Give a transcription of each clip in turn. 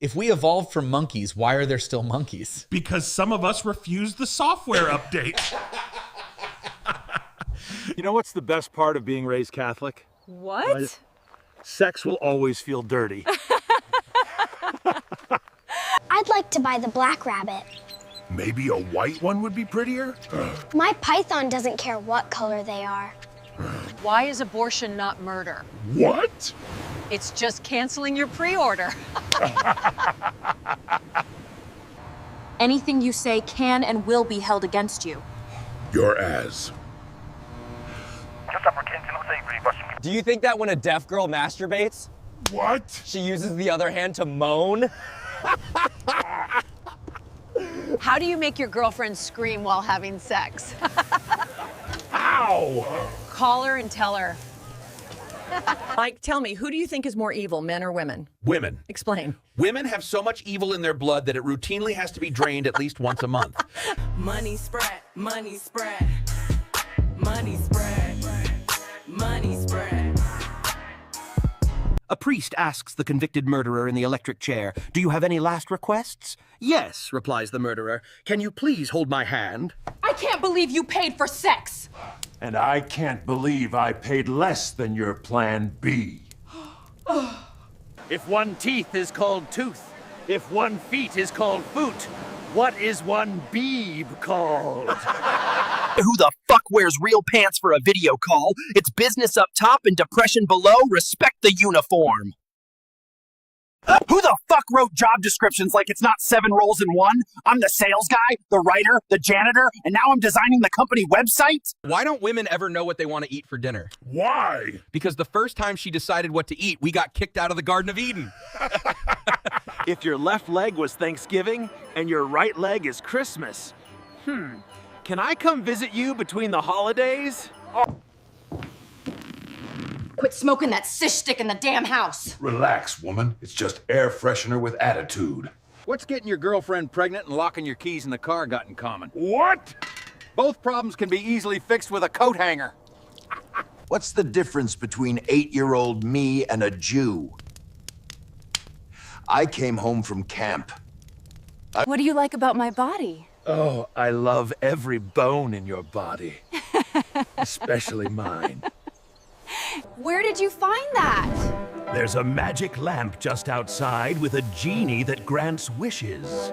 If we evolved from monkeys, why are there still monkeys? Because some of us refuse the software update. You know what's the best part of being raised Catholic? What? Sex will always feel dirty. I'd like to buy the black rabbit. Maybe a white one would be prettier? My python doesn't care what color they are. Why is abortion not murder? What? It's just canceling your pre-order. Anything you say can and will be held against you. Your ass. Do you think that when a deaf girl masturbates, What? she uses the other hand to moan? How do you make your girlfriend scream while having sex? Ow! Call her and tell her. Mike, tell me, who do you think is more evil, men or women? Women. Explain. Women have so much evil in their blood that it routinely has to be drained at least once a month. Money spread, money spread, money spread, money spread. A priest asks the convicted murderer in the electric chair, "Do you have any last requests?" "Yes," replies the murderer. "Can you please hold my hand?" I can't believe you paid for sex. And I can't believe I paid less than your plan B. If one teeth is called tooth, if one feet is called foot, what is one beeb called? Who the fuck wears real pants for a video call? It's business up top and depression below. Respect the uniform. Who the fuck wrote job descriptions like it's not 7 roles in one? I'm the sales guy, the writer, the janitor, and now I'm designing the company website? Why don't women ever know what they want to eat for dinner? Why? Because the first time she decided what to eat, we got kicked out of the Garden of Eden. If your left leg was Thanksgiving and your right leg is Christmas, can I come visit you between the holidays? Quit smoking that shish stick in the damn house. Relax, woman. It's just air freshener with attitude. What's getting your girlfriend pregnant and locking your keys in the car got in common? What? Both problems can be easily fixed with a coat hanger. What's the difference between 8-year-old me and a Jew? I came home from camp. What do you like about my body? Oh, I love every bone in your body. Especially mine. Where did you find that? There's a magic lamp just outside with a genie that grants wishes.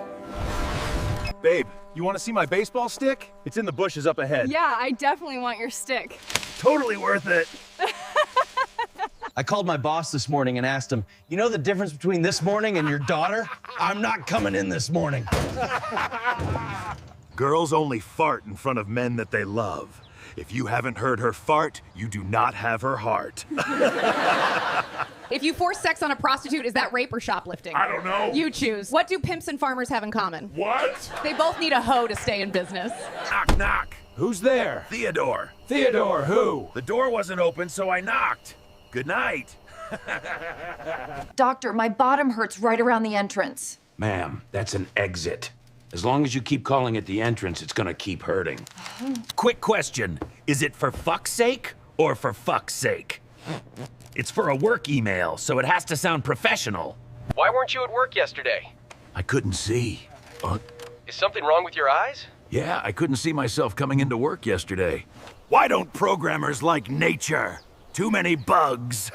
Babe, you want to see my baseball stick? It's in the bushes up ahead. Yeah, I definitely want your stick. Totally worth it. I called my boss this morning and asked him, "You know the difference between this morning and your daughter? I'm not coming in this morning." Girls only fart in front of men that they love. If you haven't heard her fart, you do not have her heart. If you force sex on a prostitute, is that rape or shoplifting? I don't know. You choose. What do pimps and farmers have in common? What? They both need a hoe to stay in business. Knock, knock. Who's there? Theodore. Theodore, who? The door wasn't open, so I knocked. Good night. Doctor, my bottom hurts right around the entrance. Ma'am, that's an exit. As long as you keep calling it the entrance, it's gonna keep hurting. Quick question. Is it for fuck's sake or for fuck's sake? It's for a work email, so it has to sound professional. Why weren't you at work yesterday? I couldn't see. Is something wrong with your eyes? Yeah, I couldn't see myself coming into work yesterday. Why don't programmers like nature? Too many bugs.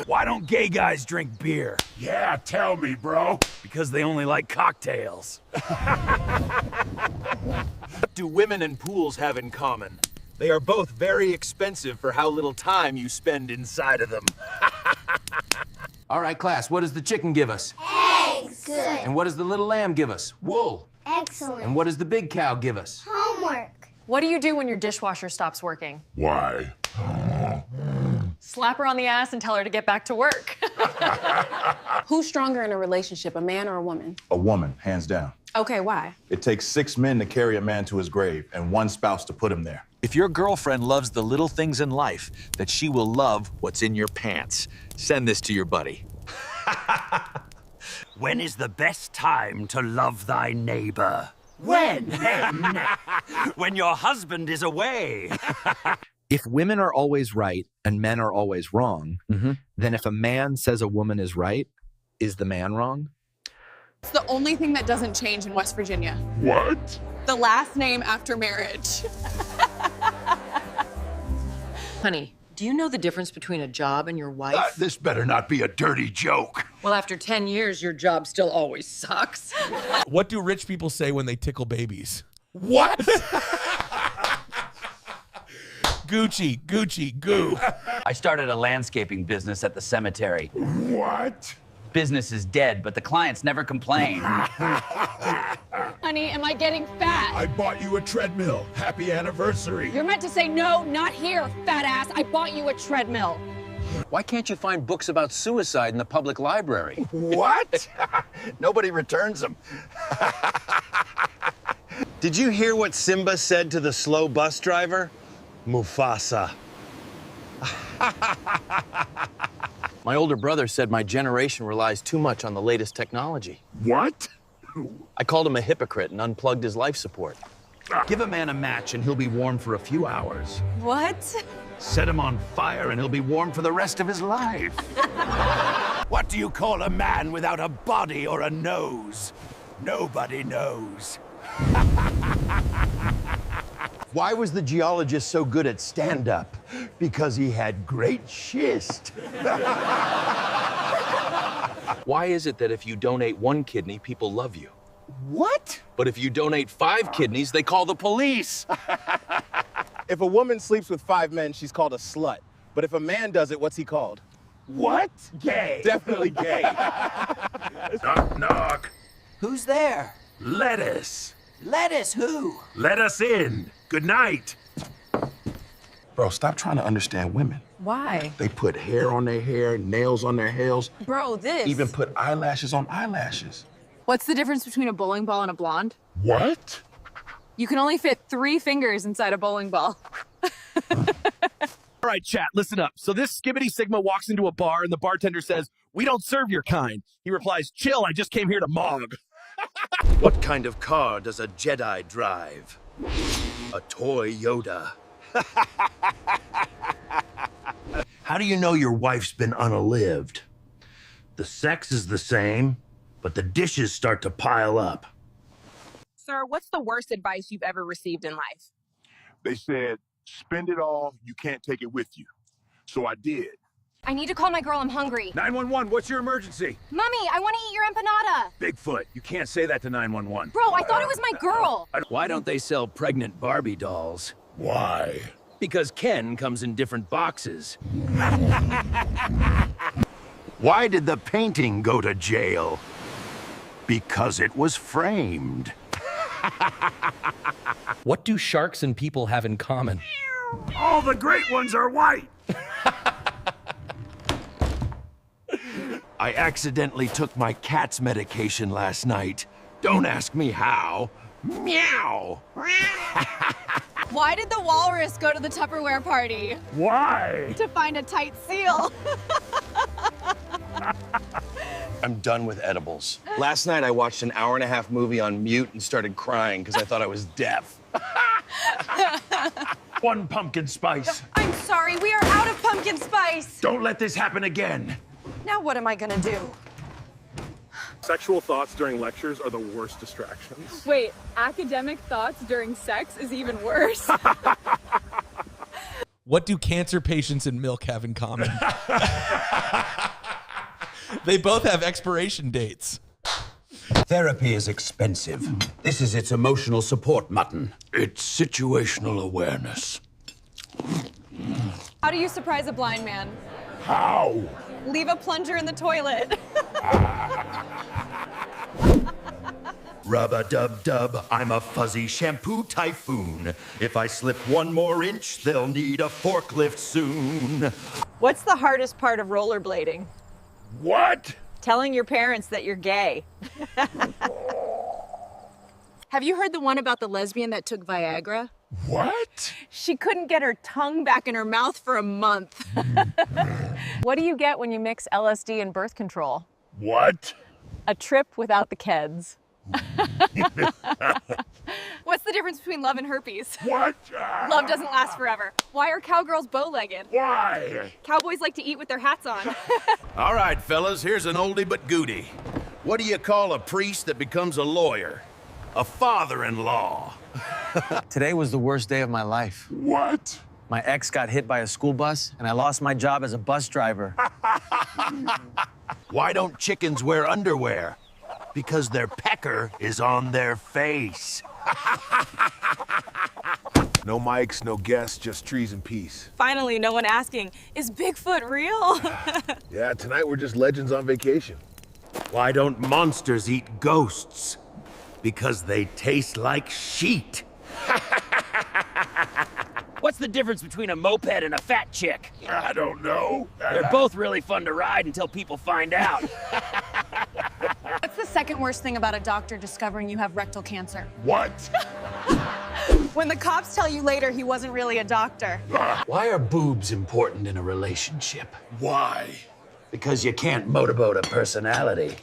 Why don't gay guys drink beer? Yeah, tell me, bro. Because they only like cocktails. What do women and pools have in common? They are both very expensive for how little time you spend inside of them. All right, class, what does the chicken give us? Eggs. Good. And what does the little lamb give us? Wool. Excellent. And what does the big cow give us? Homework. What do you do when your dishwasher stops working? Why? Slap her on the ass and tell her to get back to work. Who's stronger in a relationship, a man or a woman? A woman, hands down. Okay, why? It takes 6 men to carry a man to his grave and 1 spouse to put him there. If your girlfriend loves the little things in life, that she will love what's in your pants. Send this to your buddy. When is the best time to love thy neighbor? When? When your husband is away. If women are always right and men are always wrong, then if a man says a woman is right, is the man wrong? It's the only thing that doesn't change in West Virginia. What? The last name after marriage. Honey, do you know the difference between a job and your wife? This better not be a dirty joke. Well, after 10 years, your job still always sucks. What do rich people say when they tickle babies? What? Gucci, Gucci, goo. I started a landscaping business at the cemetery. What? Business is dead, but the clients never complain. Honey, am I getting fat? I bought you a treadmill. Happy anniversary. You're meant to say no, not here, fat ass. I bought you a treadmill. Why can't you find books about suicide in the public library? What? Nobody returns them. Did you hear what Simba said to the slow bus driver? Mufasa. My older brother said my generation relies too much on the latest technology. What? I called him a hypocrite and unplugged his life support. Give a man a match and he'll be warm for a few hours. What? Set him on fire and he'll be warm for the rest of his life. What do you call a man without a body or a nose? Nobody knows. Why was the geologist so good at stand-up? Because he had great schist. Why is it that if you donate 1 kidney, people love you? What? But if you donate 5 kidneys, they call the police. If a woman sleeps with 5 men, she's called a slut. But if a man does it, what's he called? What? Gay. Definitely gay. Knock, knock. Who's there? Lettuce. Lettuce who? Let us in. Good night. Bro, stop trying to understand women. Why? They put hair on their hair, nails on their nails, Bro, this. even put eyelashes on eyelashes. What's the difference between a bowling ball and a blonde? What? You can only fit 3 fingers inside a bowling ball. All right, chat, listen up. So this Skibbity Sigma walks into a bar and the bartender says, "We don't serve your kind." He replies, "Chill, I just came here to mog." What kind of car does a Jedi drive? A toy Yoda. How do you know your wife's been unalived? The sex is the same, but the dishes start to pile up. Sir, what's the worst advice you've ever received in life? They said, spend it all, you can't take it with you. So I did. I need to call my girl. I'm hungry. 911, what's your emergency? Mommy, I want to eat your empanada. Bigfoot, you can't say that to 911. Bro, I thought it was my girl. Why don't they sell pregnant Barbie dolls? Why? Because Ken comes in different boxes. Why did the painting go to jail? Because it was framed. What do sharks and people have in common? All the great ones are white. I accidentally took my cat's medication last night. Don't ask me how. Meow. Why did the walrus go to the Tupperware party? Why? To find a tight seal. I'm done with edibles. Last night I watched an hour-and-a-half movie on mute and started crying because I thought I was deaf. 1 pumpkin spice. I'm sorry, we are out of pumpkin spice. Don't let this happen again. Now what am I gonna do? Sexual thoughts during lectures are the worst distractions. Wait, academic thoughts during sex is even worse. What do cancer patients and milk have in common? They both have expiration dates. Therapy is expensive. This is its emotional support mutton. It's situational awareness. How do you surprise a blind man? How? Leave a plunger in the toilet. Rub-a-dub-dub, I'm a fuzzy shampoo typhoon. If I slip 1 more inch, they'll need a forklift soon. What's the hardest part of rollerblading? What? Telling your parents that you're gay. Have you heard the one about the lesbian that took Viagra? What? She couldn't get her tongue back in her mouth for a month. What do you get when you mix LSD and birth control? What? A trip without the kids. What's the difference between love and herpes? What? Love doesn't last forever. Why are cowgirls bow-legged? Why? Cowboys like to eat with their hats on. All right, fellas, here's an oldie but goodie. What do you call a priest that becomes a lawyer? A father-in-law. Today was the worst day of my life. What? My ex got hit by a school bus, and I lost my job as a bus driver. Why don't chickens wear underwear? Because their pecker is on their face. No mics, no guests, just trees and peace. Finally, no one asking, is Bigfoot real? Yeah, tonight we're just legends on vacation. Why don't monsters eat ghosts? Because they taste like sheet. What's the difference between a moped and a fat chick? I don't know. They're both really fun to ride until people find out. What's the second worst thing about a doctor discovering you have rectal cancer? What? When the cops tell you later he wasn't really a doctor. Why are boobs important in a relationship? Why? Because you can't motorboat a personality.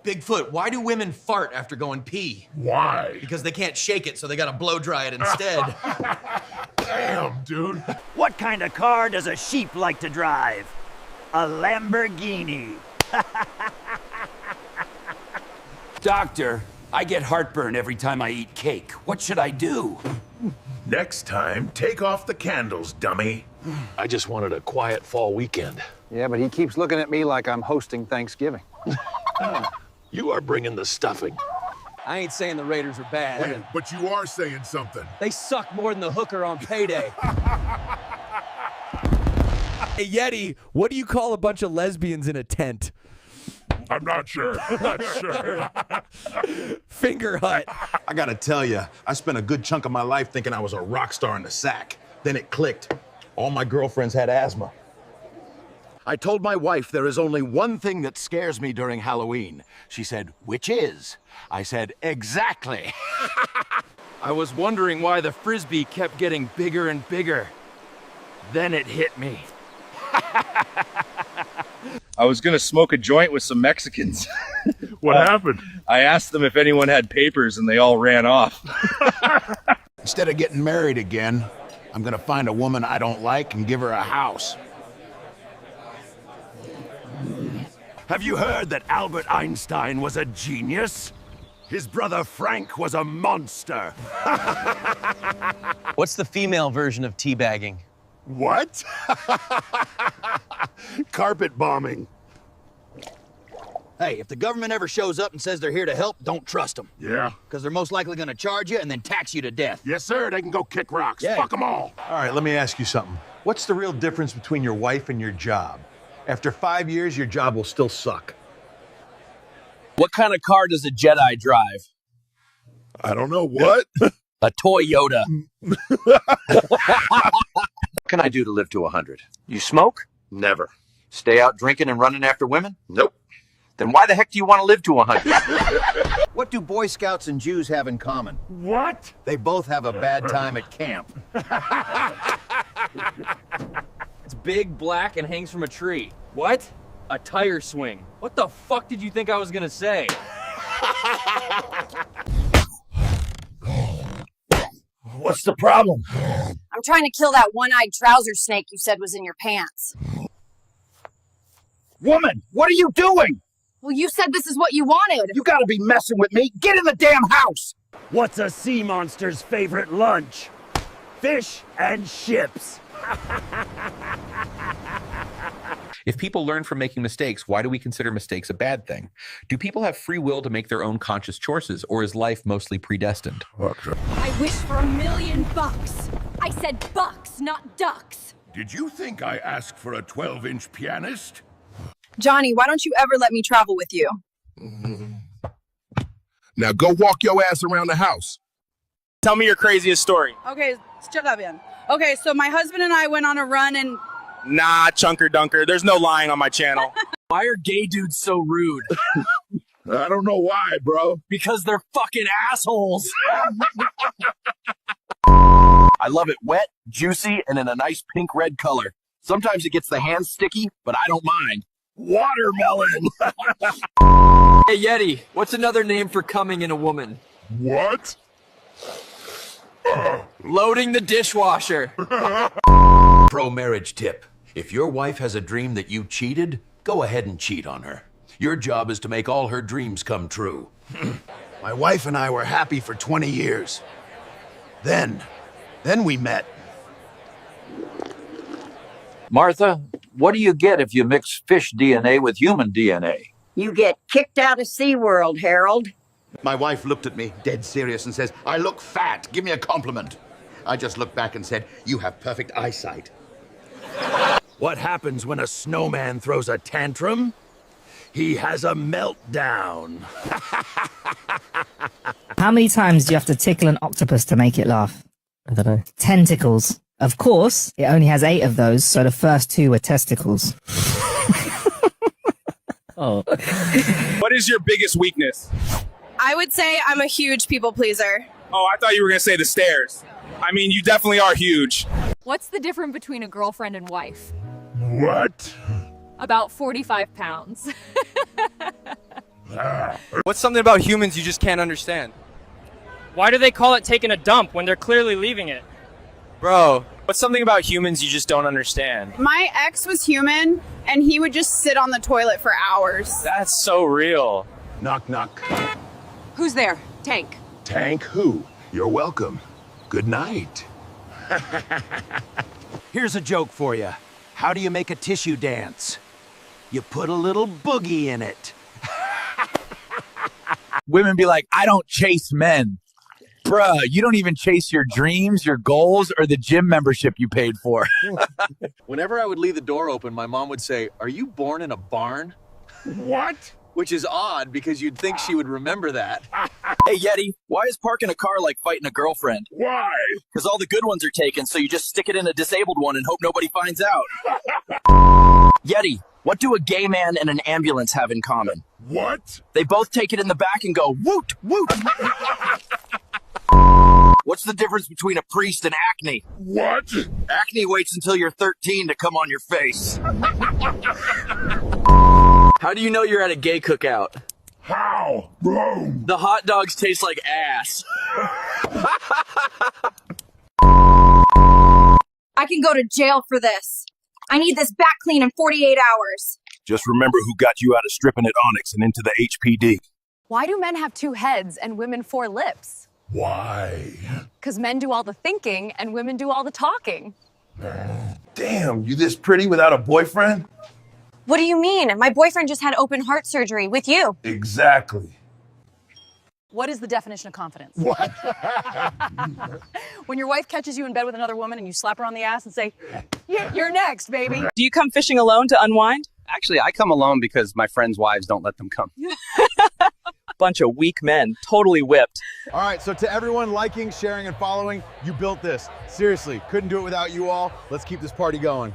Bigfoot, why do women fart after going pee? Why? Because they can't shake it, so they gotta blow dry it instead. Damn, dude. What kind of car does a sheep like to drive? A Lamborghini. Doctor, I get heartburn every time I eat cake. What should I do? Next time, take off the candles, dummy. I just wanted a quiet fall weekend. Yeah, but he keeps looking at me like I'm hosting Thanksgiving. You are bringing the stuffing. I ain't saying the Raiders are bad. But you are saying something. They suck more than the hooker on payday. Hey, Yeti, what do you call a bunch of lesbians in a tent? I'm not sure. I'm not sure. Finger hut. I gotta tell you, I spent a good chunk of my life thinking I was a rock star in the sack. Then it clicked. All my girlfriends had asthma. I told my wife there is only one thing that scares me during Halloween. She said, which is? I said, exactly. I was wondering why the frisbee kept getting bigger and bigger. Then it hit me. I was gonna smoke a joint with some Mexicans. What happened? I asked them if anyone had papers and they all ran off. Instead of getting married again, I'm gonna find a woman I don't like and give her a house. Have you heard that Albert Einstein was a genius? His brother Frank was a monster. What's the female version of teabagging? What? Carpet bombing. Hey, if the government ever shows up and says they're here to help, don't trust them. Yeah. Because they're most likely going to charge you and then tax you to death. Yes, sir. They can go kick rocks. Yeah. Fuck them all. All right, let me ask you something. What's the real difference between your wife and your job? After 5 years, your job will still suck. What kind of car does a Jedi drive? I don't know. What? A Toyota. What can I do to live to 100? You smoke? Never. Stay out drinking and running after women? Nope. Then why the heck do you want to live to 100? What do Boy Scouts and Jews have in common? What? They both have a bad time at camp. It's big, black, and hangs from a tree. What? A tire swing. What the fuck did you think I was gonna say? What's the problem? I'm trying to kill that one-eyed trouser snake you said was in your pants. Woman, what are you doing? Well, you said this is what you wanted. You gotta be messing with me. Get in the damn house. What's a sea monster's favorite lunch? Fish and chips. If people learn from making mistakes, why do we consider mistakes a bad thing? Do people have free will to make their own conscious choices, or is life mostly predestined? I wish for $1 million. I said bucks, not ducks. Did you think I asked for a 12-inch pianist? Johnny, why don't you ever let me travel with you? Now go walk your ass around the house. Tell me your craziest story. Okay, shut up, Ian. Okay, so my husband and I went on a run and... Nah, chunker dunker. There's no lying on my channel. Why are gay dudes so rude? I don't know why, bro. Because they're fucking assholes. I love it wet, juicy, and in a nice pink-red color. Sometimes it gets the hands sticky, but I don't mind. Watermelon! Hey, Yeti, what's another name for coming in a woman? What? Loading the dishwasher. Pro marriage tip. If your wife has a dream that you cheated, go ahead and cheat on her. Your job is to make all her dreams come true. My wife and I were happy for 20 years. Then we met. Martha, what do you get if you mix fish DNA with human DNA? You get kicked out of SeaWorld, Harold. My wife looked at me, dead serious, and says, I look fat. Give me a compliment. I just looked back and said, you have perfect eyesight. What happens when a snowman throws a tantrum? He has a meltdown. How many times do you have to tickle an octopus to make it laugh? I don't know. Tentacles. Of course, it only has 8 of those, so the first 2 were testicles. Oh. What is your biggest weakness? I would say I'm a huge people pleaser. Oh, I thought you were going to say the stairs. I mean, you definitely are huge. What's the difference between a girlfriend and wife? What? About 45 pounds. What's something about humans you just can't understand? Why do they call it taking a dump when they're clearly leaving it? Bro, what's something about humans you just don't understand? My ex was human, and he would just sit on the toilet for hours. That's so real. Knock, knock. Who's there? Tank. Tank who? You're welcome. Good night. Here's a joke for you. How do you make a tissue dance? You put a little boogie in it. Women be like, I don't chase men. Bruh, you don't even chase your dreams, your goals, or the gym membership you paid for. Whenever I would leave the door open, my mom would say, "Are you born in a barn?" What? Which is odd because you'd think she would remember that. Hey, Yeti, why is parking a car like fighting a girlfriend? Why? Because all the good ones are taken, so you just stick it in a disabled one and hope nobody finds out. Yeti, what do a gay man and an ambulance have in common? What? They both take it in the back and go, woot, woot. What's the difference between a priest and acne? What? Acne waits until you're 13 to come on your face. How do you know you're at a gay cookout? How? Bro. The hot dogs taste like ass. I can go to jail for this. I need this back clean in 48 hours. Just remember who got you out of stripping at Onyx and into the HPD. Why do men have 2 heads and women 4 lips? Why? Because men do all the thinking and women do all the talking. Damn, you this pretty without a boyfriend? What do you mean? My boyfriend just had open heart surgery with you. Exactly. What is the definition of confidence? What? When your wife catches you in bed with another woman and you slap her on the ass and say, you're next, baby. Do you come fishing alone to unwind? Actually, I come alone because my friends' wives don't let them come. Bunch of weak men, totally whipped. All right, so to everyone liking, sharing, and following, you built this. Seriously, couldn't do it without you all. Let's keep this party going.